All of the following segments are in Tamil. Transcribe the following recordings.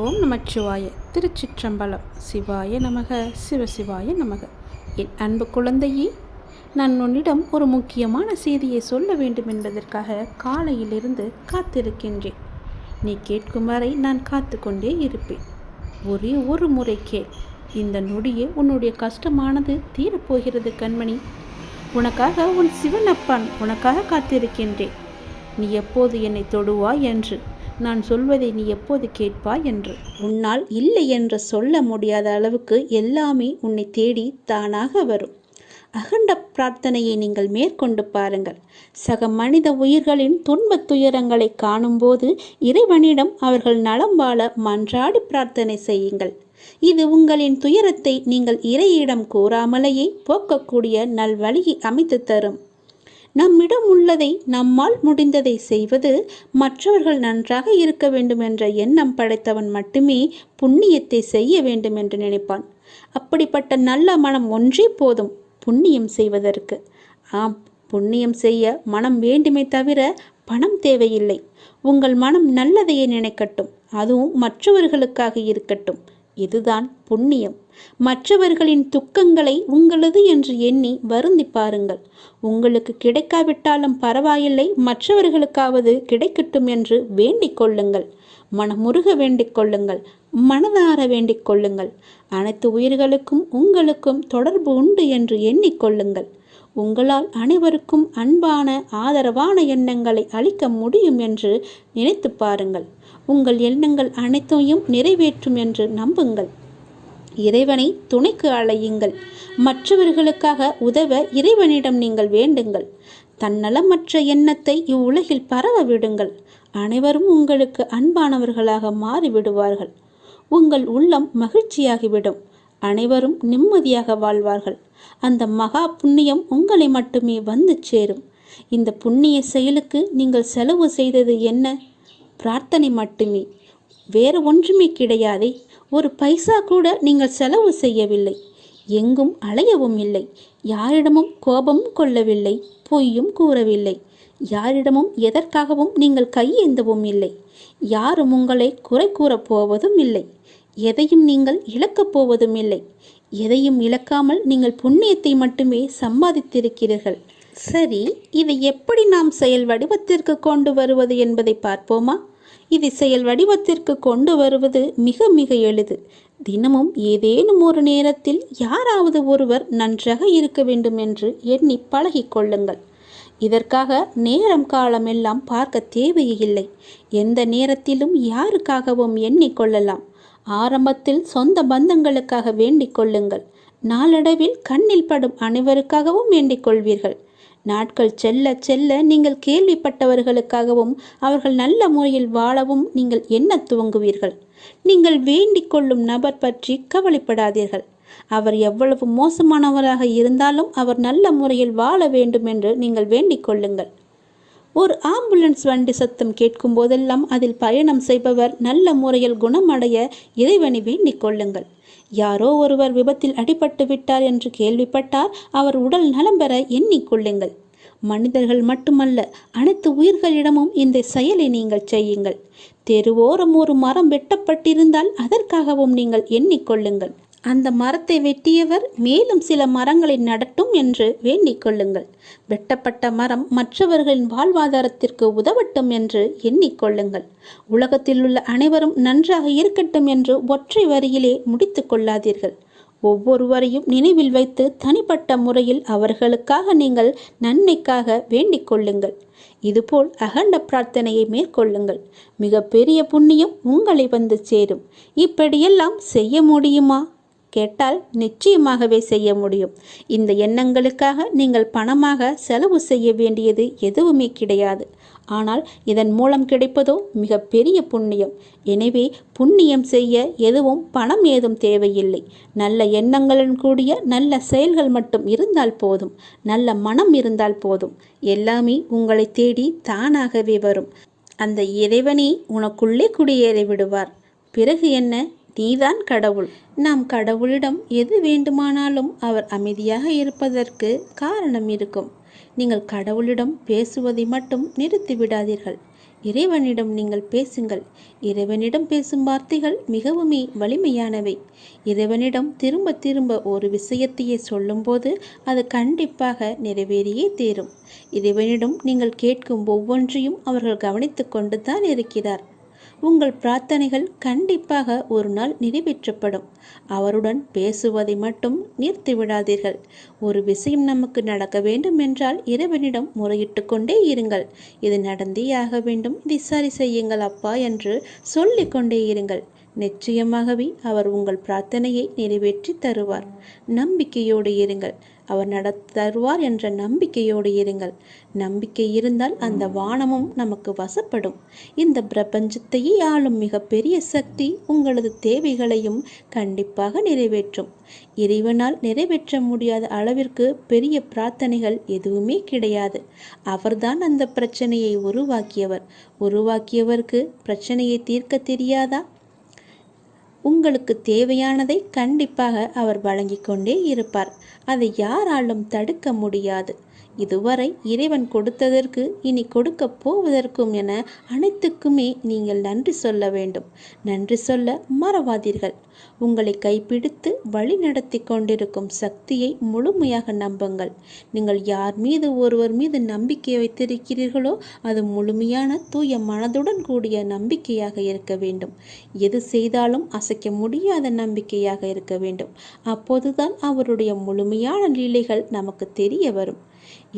ஓம் நமச்சிவாய. திருச்சிற்றம்பலம். சிவாய நமக, சிவசிவாய நமக. என் அன்பு குழந்தையே, நான் உன்னிடம் ஒரு முக்கியமான செய்தியை சொல்ல வேண்டும் என்பதற்காக காலையிலிருந்து காத்திருக்கின்றேன். நீ கேட்கும் வரை நான் காத்து கொண்டே இருப்பேன். ஒரே ஒரு முறை கேள். இந்த நொடியே உன்னுடைய கஷ்டமானது தீரப்போகிறது கண்மணி. உனக்காக உன் சிவனப்பான் உனக்காக காத்திருக்கின்றேன். நீ எப்போது என்னை தொடுவாய் என்று, நான் சொல்வதை நீ எப்போது கேட்பாய் என்று. உன்னால் இல்லை என்று சொல்ல முடியாத அளவுக்கு எல்லாமே உன்னை தேடி தானாக வரும். அகண்ட பிரார்த்தனையை நீங்கள் மேற்கொண்டு பாருங்கள். சக மனித உயிர்களின் துன்பத் துயரங்களை காணும்போது இறைவனிடம் அவர்கள் நலம் வாழ மன்றாடி பிரார்த்தனை செய்யுங்கள். இது உங்களின் துயரத்தை நீங்கள் இறையிடம் கூறாமலேயே போக்கக்கூடிய நல்வழியை அமைத்து தரும். நம்மிடம் உள்ளதை, நம்மால் முடிந்ததை செய்வது. மற்றவர்கள் நன்றாக இருக்க வேண்டும் என்ற எண்ணம் படைத்தவன் மட்டுமே புண்ணியத்தை செய்ய வேண்டும் என்று நினைப்பான். அப்படிப்பட்ட நல்ல மனம் ஒன்றே போதும் புண்ணியம் செய்வதற்கு. ஆம், புண்ணியம் செய்ய மனம் வேண்டுமே தவிர பணம் தேவையில்லை. உங்கள் மனம் நல்லதையே நினைக்கட்டும், அதுவும் மற்றவர்களுக்காக இருக்கட்டும். இதுதான் புண்ணியம். மற்றவர்களின் துக்கங்களை உங்களது என்று எண்ணி வருந்தி பாருங்கள். உங்களுக்கு கிடைக்காவிட்டாலும் பரவாயில்லை, மற்றவர்களுக்காவது கிடைக்கட்டும் என்று வேண்டிக் கொள்ளுங்கள். மனமுருக வேண்டிக் கொள்ளுங்கள், மனதார வேண்டிக் கொள்ளுங்கள். அனைத்து உயிர்களுக்கும் உங்களுக்கும் தொடர்பு உண்டு என்று எண்ணிக்கொள்ளுங்கள். உங்களால் அனைவருக்கும் அன்பான ஆதரவான எண்ணங்களை அளிக்க முடியும் என்று நினைத்து பாருங்கள். உங்கள் எண்ணங்கள் அனைத்தையும் நிறைவேற்றும் என்று நம்புங்கள். இறைவனை துணைக்கு அழையுங்கள். மற்றவர்களுக்காக உதவ இறைவனிடம் நீங்கள் வேண்டுங்கள். தன்னலமற்ற எண்ணத்தை இவ்வுலகில் பரவ விடுங்கள். அனைவரும் உங்களுக்கு அன்பானவர்களாக மாறிவிடுவார்கள். உங்கள் உள்ளம் மகிழ்ச்சியாகிவிடும். அனைவரும் நிம்மதியாக வாழ்வார்கள். அந்த மகா புண்ணியம் உங்களை மட்டுமே வந்து சேரும். இந்த புண்ணிய செயலுக்கு நீங்கள் செலவு செய்தது என்ன? பிரார்த்தனை மட்டுமே, வேறு ஒன்றுமே கிடையாதே. ஒரு பைசா கூட நீங்கள் செலவு செய்யவில்லை. எங்கும் அலையவும் இல்லை. யாரிடமும் கோபமும் கொள்ளவில்லை, பொய்யும் கூறவில்லை. யாரிடமும் எதற்காகவும் நீங்கள் கையேந்தவும் இல்லை. யாரும் உங்களை குறை கூறப் போவதும் இல்லை. எதையும் நீங்கள் இழக்கப் போவதும் இல்லை. எதையும் இழக்காமல் நீங்கள் புண்ணியத்தை மட்டுமே சம்பாதித்திருக்கிறீர்கள். சரி, இதை எப்படி நாம் செயல் வடிவத்திற்கு கொண்டு வருவது என்பதை பார்ப்போமா? இதை செயல் வடிவத்திற்கு கொண்டு வருவது மிக மிக எளிது. தினமும் ஏதேனும் ஒரு நேரத்தில் யாராவது ஒருவர் நன்றாக இருக்க வேண்டும் என்று எண்ணி பழகி கொள்ளுங்கள். இதற்காக நேரம் காலம் எல்லாம் பார்க்க தேவையில்லை. எந்த நேரத்திலும் யாருக்காகவும் எண்ணிக்கொள்ளலாம். ஆரம்பத்தில் சொந்த பந்தங்களுக்காக வேண்டிக் கொள்ளுங்கள். நாளடைவில் கண்ணில் படும் அனைவருக்காகவும் வேண்டிக் கொள்வீர்கள். நாட்கள் செல்ல செல்ல நீங்கள் கேள்விப்பட்டவர்களுக்காகவும் அவர்கள் நல்ல முறையில் வாழவும் நீங்கள் எண்ண துவங்குவீர்கள். நீங்கள் வேண்டிக் கொள்ளும் நபர் பற்றி கவலைப்படாதீர்கள். அவர் எவ்வளவு மோசமானவராக இருந்தாலும் அவர் நல்ல முறையில் வாழ வேண்டும் என்று நீங்கள் வேண்டிக் கொள்ளுங்கள். ஒரு ஆம்புலன்ஸ் வண்டி சத்தம் கேட்கும் போதெல்லாம் அதில் பயணம் செய்பவர் நல்ல முறையில் குணமடைய இறைவனை வேண்டிக் கொள்ளுங்கள். யாரோ ஒருவர் விபத்தில் அடிபட்டு விட்டார் என்று கேள்விப்பட்டால் அவர் உடல் நலம் பெற எண்ணிக்கொள்ளுங்கள். மனிதர்கள் மட்டுமல்ல, அனைத்து உயிர்களிடமும் இந்த செயலை நீங்கள் செய்யுங்கள். தெருவோரம் ஒரு மரம் வெட்டப்பட்டிருந்தால் அதற்காகவும் நீங்கள் எண்ணிக்கொள்ளுங்கள். அந்த மரத்தை வெட்டியவர் மேலும் சில மரங்களை நடட்டும் என்று வேண்டிக் கொள்ளுங்கள். வெட்டப்பட்ட மரம் மற்றவர்களின் வாழ்வாதாரத்திற்கு உதவட்டும் என்று எண்ணிக்கொள்ளுங்கள். உலகத்தில் உள்ள அனைவரும் நன்றாக இருக்கட்டும் என்று ஒற்றை வரியிலே முடித்து கொள்ளாதீர்கள். ஒவ்வொருவரையும் நினைவில் வைத்து தனிப்பட்ட முறையில் அவர்களுக்காக நீங்கள் நன்மைக்காக வேண்டிக் கொள்ளுங்கள். இதுபோல் அகண்ட பிரார்த்தனையை மேற்கொள்ளுங்கள். மிக பெரிய புண்ணியம் உங்களை வந்து சேரும். இப்படியெல்லாம் செய்ய முடியுமா கேட்டால் நிச்சயமாகவே செய்ய முடியும். இந்த எண்ணங்களுக்காக நீங்கள் பணமாக செலவு செய்ய வேண்டியது எதுவுமே கிடையாது. ஆனால் இதன் மூலம் கிடைப்பதோ மிக பெரிய புண்ணியம். எனவே புண்ணியம் செய்ய எதுவும் பணம் ஏதும் தேவையில்லை. நல்ல எண்ணங்களுடன் கூடிய நல்ல செயல்கள் மட்டும் இருந்தால் போதும். நல்ல மனம் இருந்தால் போதும். எல்லாமே உங்களை தேடி தானாகவே வரும். அந்த இறைவனே உனக்குள்ளே குடியேறி விடுவார். பிறகு என்ன? நீதான் கடவுள். நாம் கடவுளிடம் எது வேண்டுமானாலும் அவர் அமைதியாக இருப்பதற்கு காரணம் இருக்கும். நீங்கள் கடவுளிடம் பேசுவதை மட்டும் நிறுத்தி விடாதீர்கள். இறைவனிடம் நீங்கள் பேசுங்கள். இறைவனிடம் பேசும் வார்த்தைகள் மிகவுமே வலிமையானவை. இறைவனிடம் திரும்ப திரும்ப ஒரு விஷயத்தையே சொல்லும்போது அது கண்டிப்பாக நிறைவேறியே தீரும். இறைவனிடம் நீங்கள் கேட்கும் ஒவ்வொன்றையும் அவர்கள் கவனித்து கொண்டு தான் இருக்கிறார். உங்கள் பிரார்த்தனைகள் கண்டிப்பாக ஒரு நாள் நிறைவேற்றப்படும். அவருடன் பேசுவதை மட்டும் நிறுத்தி விடாதீர்கள். ஒரு விஷயம் நமக்கு நடக்க வேண்டும் என்றால் இறைவனிடம் முறையிட்டு கொண்டே இருங்கள். இது நடந்தே ஆக வேண்டும், இதை சரி செய்யுங்கள் அப்பா என்று சொல்லிக் கொண்டே இருங்கள். நிச்சயமாகவே அவர் உங்கள் பிரார்த்தனையை நிறைவேற்றி தருவார். நம்பிக்கையோடு இருங்கள். அவர் தருவார் என்ற நம்பிக்கையோடு இருங்கள். நம்பிக்கை இருந்தால் அந்த வானமும் நமக்கு வசப்படும். இந்த பிரபஞ்சத்தையே ஆளும் மிகப்பெரிய சக்தி உங்களது தேவைகளையும் கண்டிப்பாக நிறைவேற்றும். இறைவனால் நிறைவேற்ற முடியாத அளவிற்கு பெரிய பிரார்த்தனைகள் எதுவுமே கிடையாது. அவர்தான் அந்த பிரச்சனையை உருவாக்கியவருக்கு பிரச்சனையை தீர்க்க தெரியாதா? உங்களுக்கு தேவையானதை கண்டிப்பாக அவர் வழங்கி கொண்டே இருப்பார். அதை யாராலும் தடுக்க முடியாது. இதுவரை இறைவன் கொடுத்ததற்கு இனி கொடுக்க போவதற்கும் என அனைத்துக்குமே நீங்கள் நன்றி சொல்ல வேண்டும். நன்றி சொல்ல மறவாதீர்கள். உங்களை கைப்பிடித்து வழி நடத்தி கொண்டிருக்கும் சக்தியை முழுமையாக நம்புங்கள். நீங்கள் ஒருவர் மீது நம்பிக்கை வைத்திருக்கிறீர்களோ அது முழுமையான தூய மனதுடன் கூடிய நம்பிக்கையாக இருக்க வேண்டும். எது செய்தாலும் அசைக்க முடியாத நம்பிக்கையாக இருக்க வேண்டும். அப்போதுதான் அவருடைய முழுமையான லீலைகள் நமக்கு தெரிய வரும்.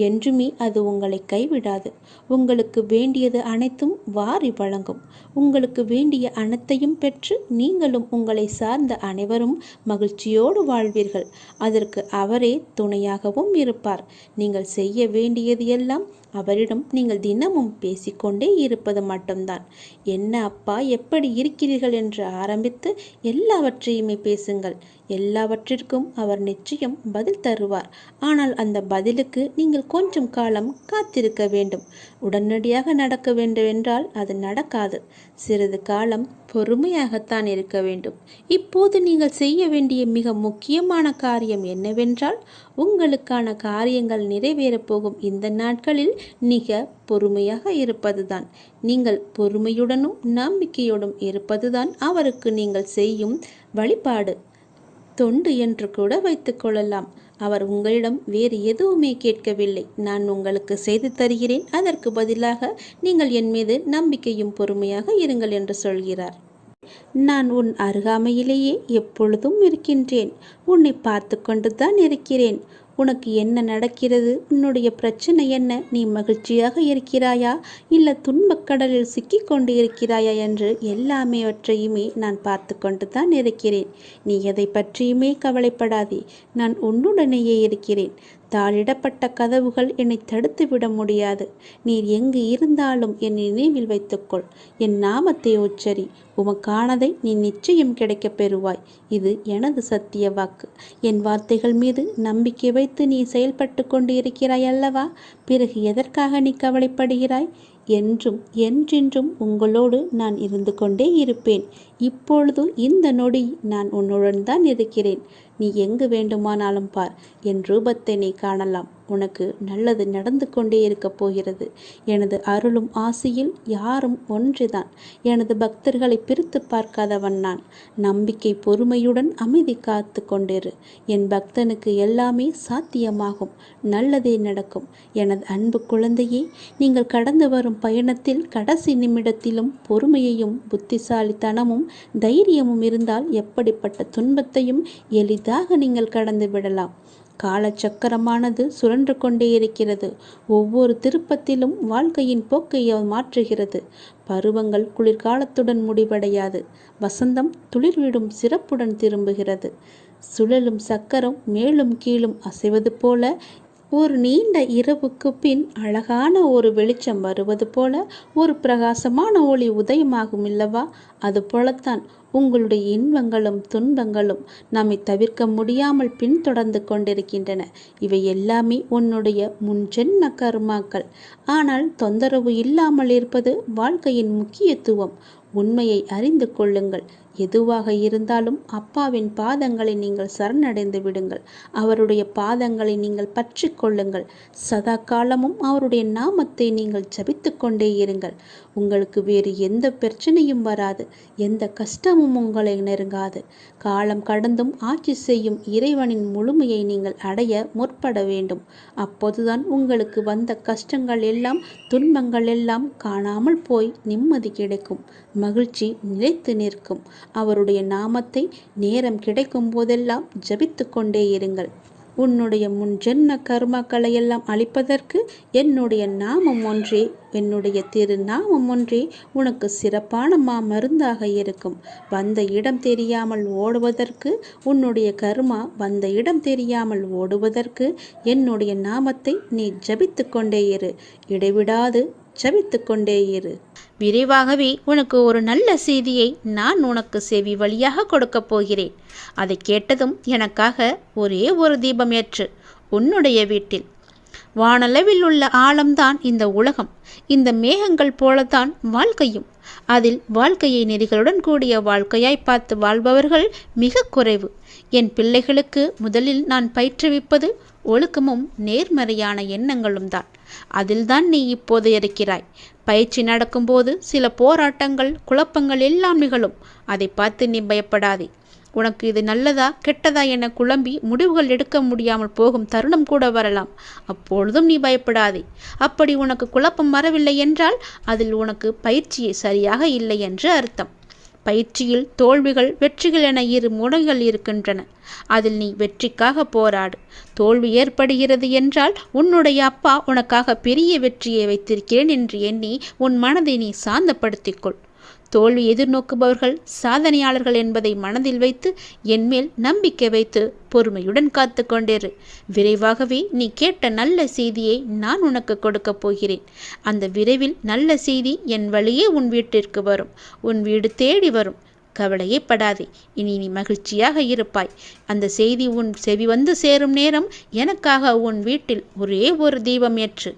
என்றுமே அது உங்களை கைவிடாது. உங்களுக்கு வேண்டியது அனைத்தும் வாரி வழங்கும். உங்களுக்கு வேண்டிய அனைத்தையும் பெற்று நீங்களும் உங்களை சார்ந்த அனைவரும் மகிழ்ச்சியோடு வாழ்வீர்கள். அதற்கு அவரே துணையாகவும் இருப்பார். நீங்கள் செய்ய வேண்டியது எல்லாம் அவரிடம் நீங்கள் தினமும் பேசிக்கொண்டே இருப்பது மட்டும்தான். என்ன அப்பா, எப்படி இருக்கிறீர்கள் என்று ஆரம்பித்து எல்லாவற்றையுமே பேசுங்கள். எல்லாவற்றிற்கும் அவர் நிச்சயம் பதில் தருவார். ஆனால் அந்த பதிலுக்கு நீங்கள் கொஞ்சம் காலம் காத்திருக்க வேண்டும். உடனடியாக நடக்க வேண்டும் என்றால் அது நடக்காது. சிறிது காலம் பொறுமையாகத்தான் இருக்க வேண்டும். இப்போது நீங்கள் செய்ய வேண்டிய மிக முக்கியமான காரியம் என்னவென்றால், உங்களுக்கான காரியங்கள் நிறைவேறப் போகும் இந்த நாட்களில் மிக பொறுமையாக இருப்பதுதான். நீங்கள் பொறுமையுடனும் நம்பிக்கையோடும் இருப்பதுதான் அவருக்கு நீங்கள் செய்யும் வழிபாடு, தொண்டு என்று கூட வைத்துக் கொள்ளலாம். அவர் உங்களிடம் வேறு எதுவுமே கேட்கவில்லை. நான் உங்களுக்கு செய்து தருகிறேன், அதற்கு பதிலாக நீங்கள் என் மீது நம்பிக்கையும் பொறுமையாக இருங்கள் என்று சொல்கிறார். நான் உன் அருகாமையிலேயே எப்பொழுதும் இருக்கின்றேன். உன்னை பார்த்து கொண்டு தான் இருக்கிறேன். உனக்கு என்ன நடக்கிறது? உன்னுடைய பிரச்சனை என்ன? நீ மகிழ்ச்சியாக இருக்கிறாயா இல்லை துன்பக்கடலில் சிக்கி கொண்டு இருக்கிறாயா என்று எல்லாமேவற்றையுமே நான் பார்த்து கொண்டு தான் இருக்கிறேன். நீ எதை பற்றியுமே கவலைப்படாதே. நான் உன்னுடனேயே இருக்கிறேன். தாளிடப்பட்ட கதவுகள் என்னை தடுத்து விட முடியாது. நீர் எங்கு இருந்தாலும் என் நினைவில் வைத்துக்கொள். என் நாமத்தை உச்சரி. உமக்கானதை நீ நிச்சயம் கிடைக்கப் பெறுவாய். இது எனது சத்திய வாக்கு. என் வார்த்தைகள் மீது நம்பிக்கை வைத்து நீ செயல்பட்டு கொண்டு இருக்கிறாய் அல்லவா? பிறகு எதற்காக நீ கவலைப்படுகிறாய்? என்றும் என்றென்றும் உங்களோடு நான் இருந்து கொண்டே இருப்பேன். இப்பொழுது இந்த நொடி நான் உன்னுடன் தான் இருக்கிறேன். நீ எங்கு வேண்டுமானாலும் பார். என் ரூபத்தை நீ காணலாம். உனக்கு நல்லது நடந்து கொண்டே இருக்கப் போகிறது. எனது அருளும் ஆசையில் யாரும் ஒன்றுதான். எனது பக்தர்களை பிரித்து பார்க்காதவன் நான். நம்பிக்கை பொறுமையுடன் அமைதி காத்து கொண்டிரு. என் பக்தனுக்கு எல்லாமே சாத்தியமாகும். நல்லதே நடக்கும். எனது அன்பு குழந்தையே, நீங்கள் கடந்து வரும் பயணத்தில் கடைசி நிமிடத்திலும் பொறுமையையும் புத்திசாலித்தனமும் தைரியமும் இருந்தால் எப்படிப்பட்ட துன்பத்தையும் எளிதாக நீங்கள் கடந்து விடலாம். காலச்சக்கரமானது சுழன்று கொண்டே இருக்கிறது. ஒவ்வொரு திருப்பத்திலும் வாழ்க்கையின் போக்கை மாற்றுகிறது. பருவங்கள் குளிர்காலத்துடன் முடிவடையாது. வசந்தம் துளிர்விடும் சிறப்புடன் திரும்புகிறது. சுழலும் சக்கரம் மேலும் கீழும் அசைவது போல ஒரு நீண்ட இரவுக்கு பின் அழகான ஒரு வெளிச்சம் வருவது போல ஒரு பிரகாசமான ஒளி உதயமாகும் இல்லவா? அது போலத்தான் உங்களுடைய இன்பங்களும் துன்பங்களும் நம்மை தவிர்க்க முடியாமல் பின்தொடர்ந்து கொண்டிருக்கின்றன. இவை எல்லாமே உன்னுடைய முன்ஜென்ம கர்மாக்கள். ஆனால் தொந்தரவு இல்லாமல் இருப்பது வாழ்க்கையின் முக்கியத்துவம். உண்மையை அறிந்து கொள்ளுங்கள். எதுவாக இருந்தாலும் அப்பாவின் பாதங்களை நீங்கள் சரணடைந்து விடுங்கள். அவருடைய பாதங்களை நீங்கள் பற்றி கொள்ளுங்கள். சதா காலமும் அவருடைய நாமத்தை நீங்கள் ஜபித்து கொண்டே இருங்கள். உங்களுக்கு வேறு எந்த பிரச்சனையும் வராது, எந்த கஷ்டமும் உங்களை நெருங்காது. காலம் கடந்தும் ஆட்சி செய்யும் இறைவனின் முழுமையை நீங்கள் அடைய முற்பட வேண்டும். அப்போதுதான் உங்களுக்கு வந்த கஷ்டங்கள் எல்லாம், துன்பங்கள் எல்லாம் காணாமல் போய் நிம்மதி கிடைக்கும், மகிழ்ச்சி நிலைத்து நிற்கும். அவருடைய நாமத்தை நேரம் கிடைக்கும் போதெல்லாம் ஜபித்து கொண்டே இருங்கள். உன்னுடைய முன் ஜென்ம கர்மாக்களை எல்லாம் அழிப்பதற்கு என்னுடைய நாமம் ஒன்றே, என்னுடைய திருநாமம் ஒன்றே உனக்கு சிறப்பான மருந்தாக இருக்கும். வந்த இடம் தெரியாமல் ஓடுவதற்கு, உன்னுடைய கர்மா வந்த இடம் தெரியாமல் ஓடுவதற்கு என்னுடைய நாமத்தை நீ ஜபித்து கொண்டே இரு. இடைவிடாது ஜபித்து கொண்டே இரு. விரைவாகவே உனக்கு ஒரு நல்ல செய்தியை நான் உனக்கு செவி வழியாக கொடுக்கப் போகிறேன். அதை கேட்டதும் எனக்காக ஒரே ஒரு தீபம் ஏற்று உன்னுடைய வீட்டில். வானளவில் உள்ள ஆழம்தான் இந்த உலகம். இந்த மேகங்கள் போலத்தான் வாழ்க்கையும். அதில் வாழ்க்கையை நெறிகளுடன் கூடிய வாழ்க்கையாய் பார்த்து வாழ்பவர்கள் மிக குறைவு. என் பிள்ளைகளுக்கு முதலில் நான் பயிற்றுவிப்பது ஒழுக்கமும் நேர்மறையான எண்ணங்களும் தான். அதில்தான் நீ இப்போது இருக்கிறாய். பயிற்சி நடக்கும்போது சில போராட்டங்கள், குழப்பங்கள் எல்லாம் நிகழும். அதை பார்த்து நீ பயப்படாதே. உனக்கு இது நல்லதா கெட்டதா என குழம்பி முடிவுகள் எடுக்க முடியாமல் போகும் தருணம் கூட வரலாம். அப்பொழுதும் நீ பயப்படாதே. அப்படி உனக்கு குழப்பம் வரவில்லை என்றால் அதில் உனக்கு பயிற்சியே சரியாக இல்லை என்று அர்த்தம். பயிற்சியில் தோல்விகள், வெற்றிகள் என இரு முனைகள் இருக்கின்றன. அதில் நீ வெற்றிக்காக போராடு. தோல்வி ஏற்படுகிறது என்றால் உன்னுடைய அப்பா உனக்காக பெரிய வெற்றியை வைத்திருக்கிறேன் என்று எண்ணி உன் மனதை நீ சாந்தப்படுத்திக்கொள். தோல்வி எதிர்நோக்குபவர்கள் சாதனையாளர்கள் என்பதை மனதில் வைத்து என்மேல் நம்பிக்கை வைத்து பொறுமையுடன் காத்து கொண்டிரு. விரைவாகவே நீ கேட்ட நல்ல செய்தியை நான் உனக்கு கொடுக்கப் போகிறேன். அந்த விரைவில் நல்ல செய்தி என் வழியே உன் வீட்டிற்கு வரும். உன் வீடு தேடி வரும். கவலையே படாதே. இனி நீ மகிழ்ச்சியாக இருப்பாய். அந்த செய்தி உன் செவி வந்து சேரும் நேரம் எனக்காக உன் வீட்டில் ஒரே ஒரு தீபம் ஏற்று.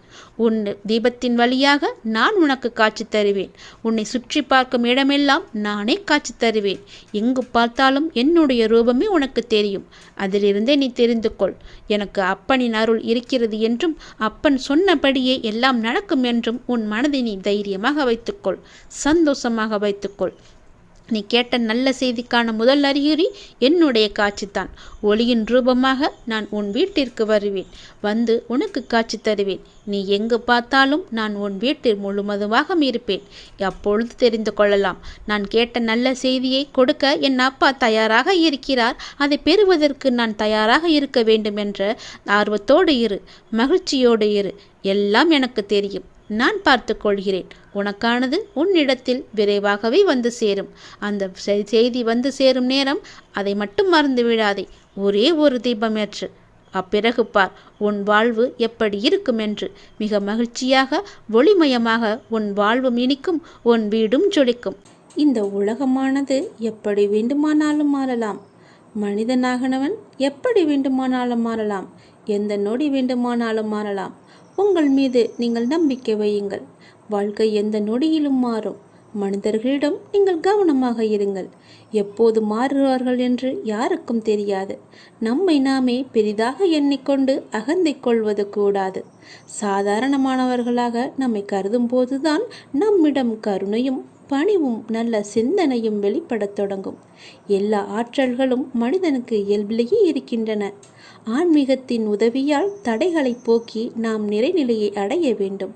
உன் தீபத்தின் வழியாக நான் உனக்கு காட்சி தருவேன். உன்னை சுற்றி பார்க்கும் இடமெல்லாம் நானே காட்சி தருவேன். எங்கு பார்த்தாலும் என்னுடைய ரூபமே உனக்கு தெரியும். அதிலிருந்தே நீ தெரிந்து கொள். எனக்கு அப்பனின் அருள் இருக்கிறது என்றும் அப்பன் சொன்னபடியே எல்லாம் நடக்கும் என்றும் உன் மனதை நீ தைரியமாக வைத்துக்கொள். சந்தோஷமாக வைத்துக்கொள். நீ கேட்ட நல்ல செய்திக்கான முதல் அறிகுறி என்னுடைய காட்சித்தான். ஒளியின் ரூபமாக நான் உன் வீட்டிற்கு வருவேன். வந்து உனக்கு காட்சி தருவேன். நீ எங்கு பார்த்தாலும் நான் உன் வீட்டில் முழுவதுமாக இருப்பேன். அப்பொழுது தெரிந்து கொள்ளலாம். நான் கேட்ட நல்ல செய்தியை கொடுக்க என் அப்பா தயாராக இருக்கிறார். அதை பெறுவதற்கு நான் தயாராக இருக்க வேண்டும் என்ற ஆர்வத்தோடு இரு. மகிழ்ச்சியோடு இரு. எல்லாம் எனக்கு தெரியும். நான் பார்த்து கொள்கிறேன். உனக்கானது உன்னிடத்தில் விரைவாகவே வந்து சேரும். அந்த செய்தி வந்து சேரும் நேரம் அதை மட்டும் மறந்து விடாதே. ஒரே ஒரு தீபம் ஏற்று. அப்பிறகு பார் உன் வாழ்வு எப்படி இருக்கும் என்று. மிக மகிழ்ச்சியாக, ஒளிமயமாக உன் வாழ்வும் இனிக்கும், உன் வீடும் ஜொலிக்கும். இந்த உலகமானது எப்படி வேண்டுமானாலும் மாறலாம். மனிதனாகனவன் எப்படி வேண்டுமானாலும் மாறலாம். எந்த நொடி வேண்டுமானாலும் மாறலாம். உங்கள் மீது நீங்கள் நம்பிக்கை வையுங்கள். வாழ்க்கை எந்த நொடியிலும் மாறும். மனிதர்களிடம் நீங்கள் கவனமாக இருங்கள். எப்போது மாறுவார்கள் என்று யாருக்கும் தெரியாது. நம்மை நாமே பெரிதாக எண்ணிக்கொண்டு அகந்தை கொள்வது கூடாது. சாதாரணமானவர்களாக நம்மை கருதும் போதுதான் நம்மிடம் கருணையும் பணிவும் நல்ல சிந்தனையும் வெளிப்படத் தொடங்கும். எல்லா ஆற்றல்களும் மனிதனுக்கு இயல்பிலேயே இருக்கின்றன. ஆன்மீகத்தின் உதவியால் தடைகளை போக்கி நாம் நிறைநிலையை அடைய வேண்டும்.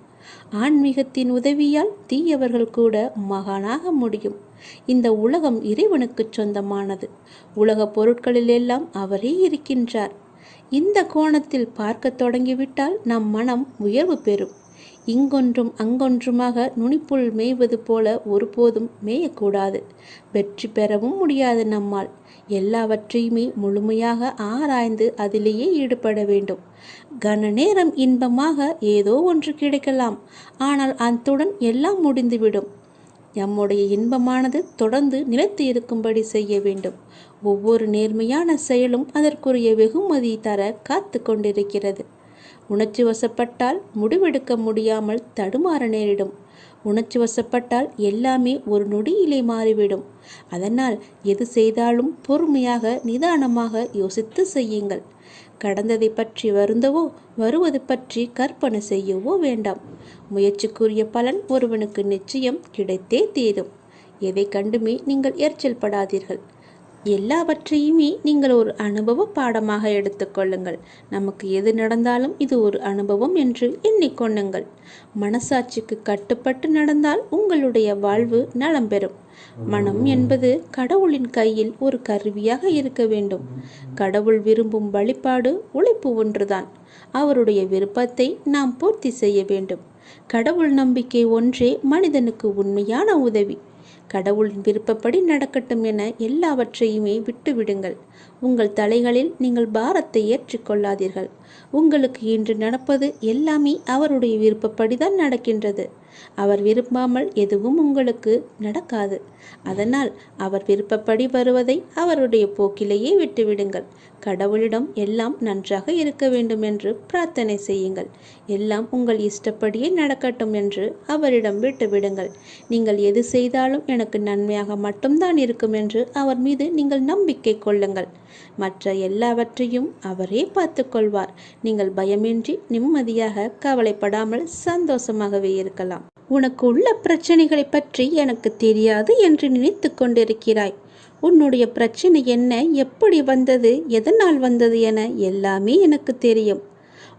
ஆன்மீகத்தின் உதவியால் தீயவர்கள் கூட மகானாக முடியும். இந்த உலகம் இறைவனுக்கு சொந்தமானது. உலக பொருட்களிலெல்லாம் அவரே இருக்கின்றார். இந்த கோணத்தில் பார்க்க தொடங்கிவிட்டால் நம் மனம் உயர்வு பெறும். இங்கொன்றும் அங்கொன்றுமாக நுனிப்புள் மேய்வது போல ஒருபோதும் மேயக்கூடாது. வெற்றி பெறவும் முடியாது நம்மால். எல்லாவற்றையுமே முழுமையாக ஆராய்ந்து அதிலேயே ஈடுபட வேண்டும். கன நேரம் இன்பமாக ஏதோ ஒன்று கிடைக்கலாம். ஆனால் அத்துடன் எல்லாம் முடிந்துவிடும். நம்முடைய இன்பமானது தொடர்ந்து நிலைத்து இருக்கும்படி செய்ய வேண்டும். ஒவ்வொரு நேர்மையான செயலும் அதற்குரிய வெகுமதி தர காத்து கொண்டிருக்கிறது. உணர்ச்சி வசப்பட்டால் முடிவெடுக்க முடியாமல் தடுமாற நேரிடும். உணர்ச்சி வசப்பட்டால் எல்லாமே ஒரு நொடியிலே மாறிவிடும். அதனால் எது செய்தாலும் பொறுமையாக நிதானமாக யோசித்து செய்யுங்கள். கடந்ததை பற்றி வருந்தவோ வருவது பற்றி கற்பனை செய்யவோ வேண்டாம். முயற்சிக்குரிய பலன் ஒருவனுக்கு நிச்சயம் கிடைத்தே தீரும். எதை கண்டுமே நீங்கள் எரிச்சல் படாதீர்கள். எல்லாவற்றையுமே நீங்கள் ஒரு அனுபவ பாடமாக எடுத்துக்கொள்ளுங்கள். நமக்கு எது நடந்தாலும் இது ஒரு அனுபவம் என்று எண்ணிக்கொள்ளுங்கள். மனசாட்சிக்கு கட்டுப்பட்டு நடந்தால் உங்களுடைய வாழ்வு நலம் பெறும். மனம் என்பது கடவுளின் கையில் ஒரு கருவியாக இருக்க வேண்டும். கடவுள் விரும்பும் வழிபாடு உழைப்பு ஒன்றுதான். அவருடைய விருப்பத்தை நாம் பூர்த்தி செய்ய வேண்டும். கடவுள் நம்பிக்கை ஒன்றே மனிதனுக்கு உண்மையான உதவி. கடவுளின் விருப்பப்படி நடக்கட்டும் என எல்லாவற்றையுமே விட்டுவிடுங்கள். உங்கள் தலைகளில் நீங்கள் பாரத்தை ஏற்றிக்கொள்ளாதீர்கள். உங்களுக்கு இன்று நடப்பது எல்லாமே அவருடைய விருப்பப்படிதான் நடக்கின்றது. அவர் விரும்பாமல் எதுவும் உங்களுக்கு நடக்காது. அதனால் அவர் விருப்பப்படி வருவதை அவருடைய போக்கிலேயே விட்டுவிடுங்கள். கடவுளிடம் எல்லாம் நன்றாக இருக்க வேண்டும் என்று பிரார்த்தனை செய்யுங்கள். எல்லாம் உங்கள் இஷ்டப்படியே நடக்கட்டும் என்று அவரிடம் விட்டுவிடுங்கள். நீங்கள் எது செய்தாலும் எனக்கு நன்மையாக மட்டும்தான் இருக்கும் என்று அவர் மீது நீங்கள் நம்பிக்கை கொள்ளுங்கள். மற்ற எல்லாவற்றையும் அவரே பார்த்து கொள்வார். நீங்கள் பயமின்றி நிம்மதியாக கவலைப்படாமல் சந்தோஷமாகவே இருக்கலாம். உனக்கு உள்ள பிரச்சனைகளை பற்றி எனக்கு தெரியாது என்று நினைத்து கொண்டிருக்கிறாய். உன்னுடைய பிரச்சனை என்ன, எப்படி வந்தது, எதனால் வந்தது என எல்லாமே எனக்கு தெரியும்.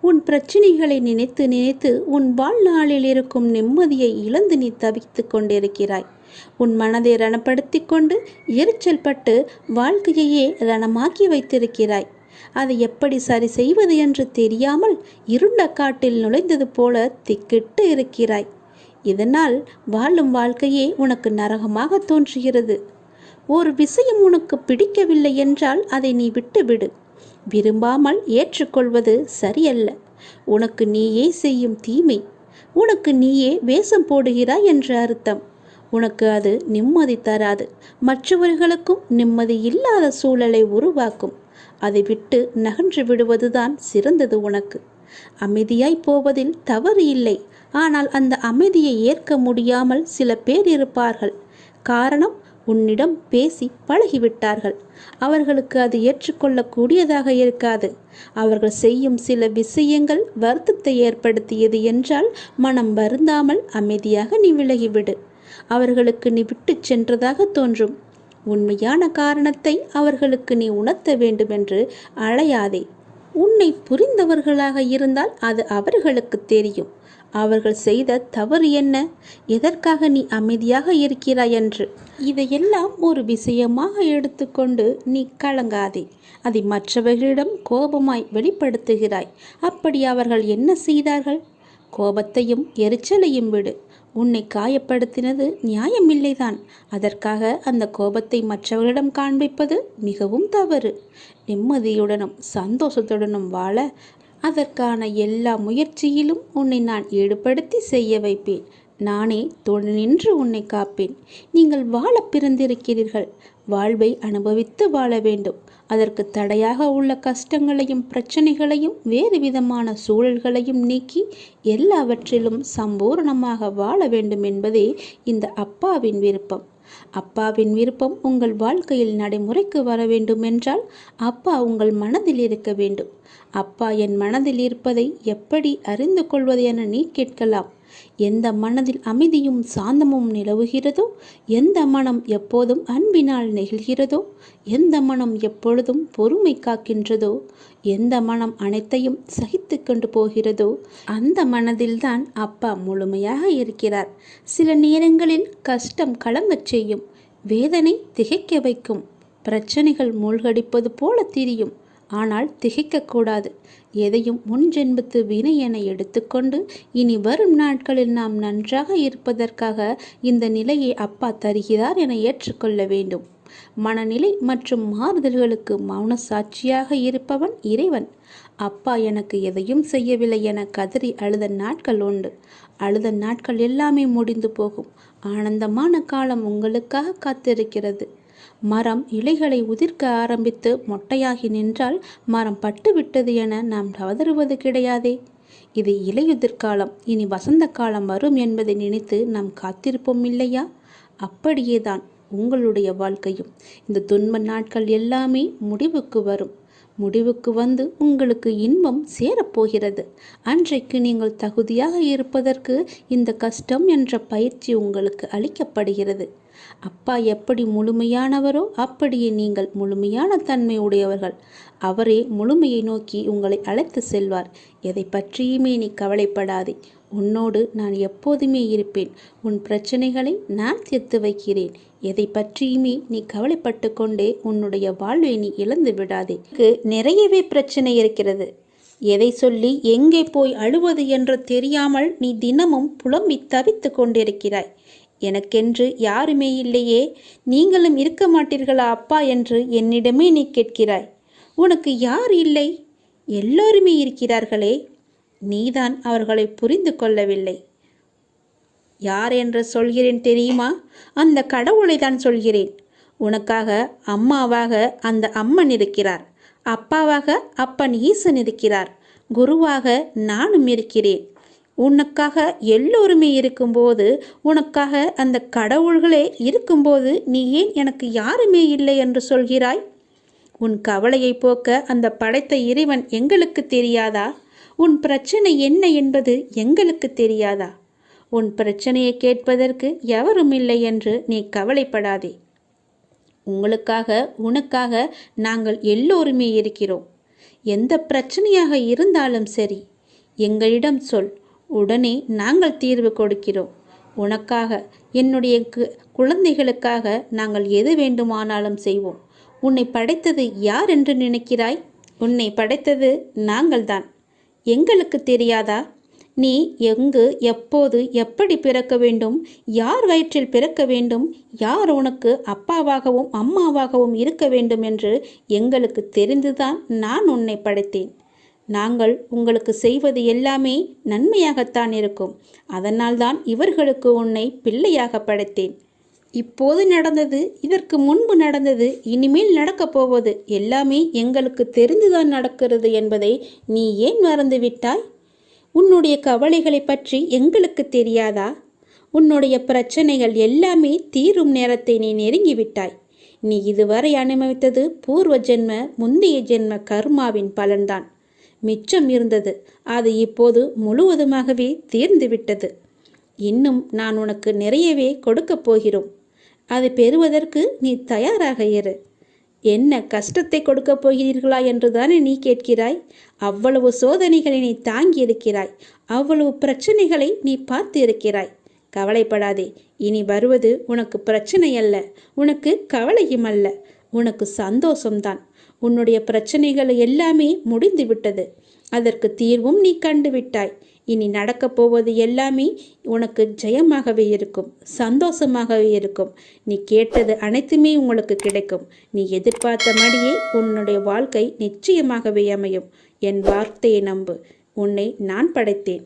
உன் பிரச்சனைகளை நினைத்து நினைத்து உன் வாழ்நாளில் இருக்கும் நிம்மதியை இழந்து நீ தவித்து கொண்டிருக்கிறாய். உன் மனதை ரணப்படுத்தி கொண்டு எரிச்சல் பட்டு வாழ்க்கையையே ரணமாக்கி வைத்திருக்கிறாய். அதை எப்படி சரி செய்வது என்று தெரியாமல் இருண்ட காட்டில் நுழைந்தது போல திக்கிட்டு இருக்கிறாய். இதனால் வாழும் வாழ்க்கையே உனக்கு நரகமாக தோன்றுகிறது. ஒரு விஷயம் உனக்கு பிடிக்கவில்லை என்றால் அதை நீ விட்டுவிடு. விரும்பாமல் ஏற்றுக்கொள்வது சரியல்ல. உனக்கு நீயே செய்யும் தீமை. உனக்கு நீயே வேஷம் போடுகிறாய் என்ற அர்த்தம். உனக்கு அது நிம்மதி தராது. மற்றவர்களுக்கும் நிம்மதி இல்லாத சூழலை உருவாக்கும். அதை விட்டு நகன்று விடுவதுதான் சிறந்தது உனக்கு. அமைதியாய் போவதில் தவறு இல்லை. ஆனால் அந்த அமைதியை ஏற்க முடியாமல் சில பேர் இருப்பார்கள். காரணம், உன்னிடம் பேசி பழகிவிட்டார்கள். அவர்களுக்கு அது ஏற்றுக்கொள்ளக்கூடியதாக இருக்காது. அவர்கள் செய்யும் சில விஷயங்கள் வருத்தத்தை ஏற்படுத்தியது என்றால் மனம் வருந்தாமல் அமைதியாக நீ விலகிவிடு. அவர்களுக்கு நீ விட்டு சென்றதாக தோன்றும். உண்மையான காரணத்தை அவர்களுக்கு நீ உணர்த்த வேண்டுமென்று அழையாதே. உன்னை புரிந்தவர்களாக இருந்தால் அது அவர்களுக்கு தெரியும். அவர்கள் செய்த தவறு என்ன, எதற்காக நீ அமைதியாக இருக்கிறாய் என்று. இதையெல்லாம் ஒரு விஷயமாக எடுத்துக்கொண்டு நீ கலங்காதே. அதை மற்றவர்களிடம் கோபமாய் வெளிப்படுத்துகிறாய். அப்படி அவர்கள் என்ன செய்தார்கள்? கோபத்தையும் எரிச்சலையும் விடு. உன்னை காயப்படுத்தினது நியாயமில்லைதான். அதற்காக அந்த கோபத்தை மற்றவர்களிடம் காண்பிப்பது மிகவும் தவறு. நிம்மதியுடனும் சந்தோஷத்துடனும் வாழ அதற்கான எல்லா முயற்சியிலும் உன்னை நான் ஈடுபடுத்தி செய்ய வைப்பேன். நானே துணை நின்று உன்னை காப்பேன். நீங்கள் வாழ பிறந்திருக்கிறீர்கள். வாழ்வை அனுபவித்து வாழ வேண்டும். அதற்கு தடையாக உள்ள கஷ்டங்களையும் பிரச்சனைகளையும் வேறு விதமான சூழல்களையும் நீக்கி எல்லாவற்றிலும் சம்பூர்ணமாக வாழ வேண்டும் என்பதே இந்த அப்பாவின் விருப்பம். அப்பாவின் விருப்பம் உங்கள் வாழ்க்கையில் நடைமுறைக்கு வர வேண்டும் என்றால் அப்பா உங்கள் மனதில் இருக்க வேண்டும். அப்பா என் மனதில் இருப்பதை எப்படி அறிந்து கொள்வது என நீ கேட்கலாம். எந்த மனதில் அமைதியும் சாந்தமும் நிலவுகிறதோ, எந்த மனம் எப்போதும் அன்பினால் நெகிழ்கிறதோ, எந்த மனம் எப்பொழுதும் பொறுமை காக்கின்றதோ, எந்த மனம் அனைத்தையும் சகித்து கொண்டு போகிறதோ அந்த மனதில்தான் அப்பா முழுமையாக இருக்கிறார். சில நேரங்களில் கஷ்டம் கலங்கச் செய்யும், வேதனை திகைக்க வைக்கும், பிரச்சனைகள் மூழ்கடிப்பது போல தெரியும். ஆனால் திகைக்கக்கூடாது. எதையும் முன்ஜென்மத்து வினை என எடுத்துக்கொண்டு இனி வரும் நாட்களில் நாம் நன்றாக இருப்பதற்காக இந்த நிலையை அப்பா தருகிறார் என ஏற்றுக்கொள்ள வேண்டும். மனநிலை மற்றும் மாறுதல்களுக்கு மௌன சாட்சியாக இருப்பவன் இறைவன். அப்பா எனக்கு எதையும் செய்யவில்லை என கதறி அழுத நாட்கள் உண்டு. அழுத நாட்கள் எல்லாமே முடிந்து போகும். ஆனந்தமான காலம் உங்களுக்காக காத்திருக்கிறது. மரம் இலைகளை உதிர்க்க ஆரம்பித்து மொட்டையாகி நின்றால் மரம் பட்டுவிட்டது என நாம் கதறுவது கிடையாதே. இது இலையுதிர் காலம், இனி வசந்த காலம் வரும் என்பதை நினைத்து நாம் காத்திருப்போம் இல்லையா? அப்படியேதான் உங்களுடைய வாழ்க்கையும். இந்த துன்ப நாட்கள் எல்லாமே முடிவுக்கு வரும். முடிவுக்கு வந்து உங்களுக்கு இன்பம் சேரப்போகிறது. அன்றைக்கு நீங்கள் தகுதியாக இருப்பதற்கு இந்த கஷ்டம் என்ற பயிற்சி உங்களுக்கு அளிக்கப்படுகிறது. அப்பா எப்படி முழுமையானவரோ அப்படியே நீங்கள் முழுமையான தன்மை உடையவர்கள். அவரே முழுமையை நோக்கி உங்களை அழைத்து செல்வார். எதை பற்றியுமே நீ கவலைப்படாதே. உன்னோடு நான் எப்போதுமே இருப்பேன். உன் பிரச்சனைகளை நான் தீர்த்து வைக்கிறேன். எதை பற்றியுமே நீ கவலைப்பட்டு கொண்டே உன்னுடைய வாழ்வை நீ இழந்து விடாதே. நிறையவே பிரச்சனை இருக்கிறது. எதை சொல்லி எங்கே போய் அழுவது என்று தெரியாமல் நீ தினமும் புலம்பி தவித்து கொண்டிருக்கிறாய். எனக்கென்று யாருமே இல்லையே, நீங்களும் இருக்க மாட்டீர்களா அப்பா என்று என்னிடமே நீ கேட்கிறாய். உனக்கு யார் இல்லை? எல்லோருமே இருக்கிறார்களே. நீதான் அவர்களை புரிந்து கொள்ளவில்லை. யார் என்று சொல்கிறேன் தெரியுமா? அந்த கடவுளை தான் சொல்கிறேன். உனக்காக அம்மாவாக அந்த அம்மன் இருக்கிறார். அப்பாவாக அப்பன் ஈசன் இருக்கிறார். குருவாக நானும் இருக்கிறேன். உனக்காக எல்லோருமே இருக்கும்போது, உனக்காக அந்த கடவுள்களே இருக்கும்போது நீ ஏன் எனக்கு யாருமே இல்லை என்று சொல்கிறாய்? உன் கவலையை போக்க அந்த படைத்த இறைவன் எங்களுக்கு தெரியாதா? உன் பிரச்சனை என்ன என்பது எங்களுக்கு தெரியாதா? உன் பிரச்சனையை கேட்பதற்கு எவரும் இல்லை என்று நீ கவலைப்படாதே. உங்களுக்காக உனக்காக நாங்கள் எல்லோருமே இருக்கிறோம். எந்த பிரச்சனையாக இருந்தாலும் சரி, எங்களிடம் சொல். உடனே நாங்கள் தீர்வு கொடுக்கிறோம். உனக்காக, என்னுடைய குழந்தைகளுக்காக நாங்கள் எது வேண்டுமானாலும் செய்வோம். உன்னை படைத்தது யார் என்று நினைக்கிறாய்? உன்னை படைத்தது நாங்கள்தான். எங்களுக்கு தெரியாதா? நீ எங்கு, எப்போது, எப்படி பிறக்க வேண்டும், யார் வயிற்றில் பிறக்க வேண்டும், யார் உனக்கு அப்பாவாகவும் அம்மாவாகவும் இருக்க வேண்டும் என்று எங்களுக்கு தெரிந்துதான் நான் உன்னை படைத்தேன். நாங்கள் உங்களுக்கு செய்வது எல்லாமே நன்மையாகத்தான் இருக்கும். அதனால்தான் இவர்களுக்கு உன்னை பிள்ளையாக படைத்தேன். இப்போது நடந்தது, இதற்கு முன்பு நடந்தது, இனிமேல் நடக்கப் போவது எல்லாமே எங்களுக்கு தெரிந்துதான் நடக்கிறது என்பதை நீ ஏன் மறந்துவிட்டாய்? உன்னுடைய கவலைகளை பற்றி எங்களுக்கு தெரியாதா? உன்னுடைய பிரச்சனைகள் எல்லாமே தீரும் நேரத்தை நீ நெருங்கிவிட்டாய். நீ இதுவரை அனுபவித்தது பூர்வ ஜென்ம, முந்தைய ஜென்ம கர்மாவின் பலன்தான். மிச்சம் இருந்தது, அது இப்போது முழுவதுமாகவே தீர்ந்துவிட்டது. இன்னும் நான் உனக்கு நிறையவே கொடுக்கப் போகிறோம். அதை பெறுவதற்கு நீ தயாராக இரு. என்ன கஷ்டத்தை கொடுக்கப் போகிறீர்களா என்று தானே நீ கேட்கிறாய்? அவ்வளவு சோதனைகளை நீ தாங்கி இருக்கிறாய். அவ்வளவு பிரச்சனைகளை நீ பார்த்து இருக்கிறாய். கவலைப்படாதே. இனி வருவது உனக்கு பிரச்சனை அல்ல, உனக்கு கவலையும் அல்ல, உனக்கு சந்தோஷம்தான். உன்னுடைய பிரச்சனைகள் எல்லாமே முடிந்து விட்டது. அதற்கு தீர்வும் நீ கண்டுவிட்டாய். இனி நடக்கப் போவது எல்லாமே உனக்கு ஜெயமாகவே இருக்கும், சந்தோஷமாகவே இருக்கும். நீ கேட்டது அனைத்துமே உங்களுக்கு கிடைக்கும். நீ எதிர்பார்த்தபடியே உன்னுடைய வாழ்க்கை நிச்சயமாகவே அமையும். என் வார்த்தையை நம்பு. உன்னை நான் படைத்தேன்.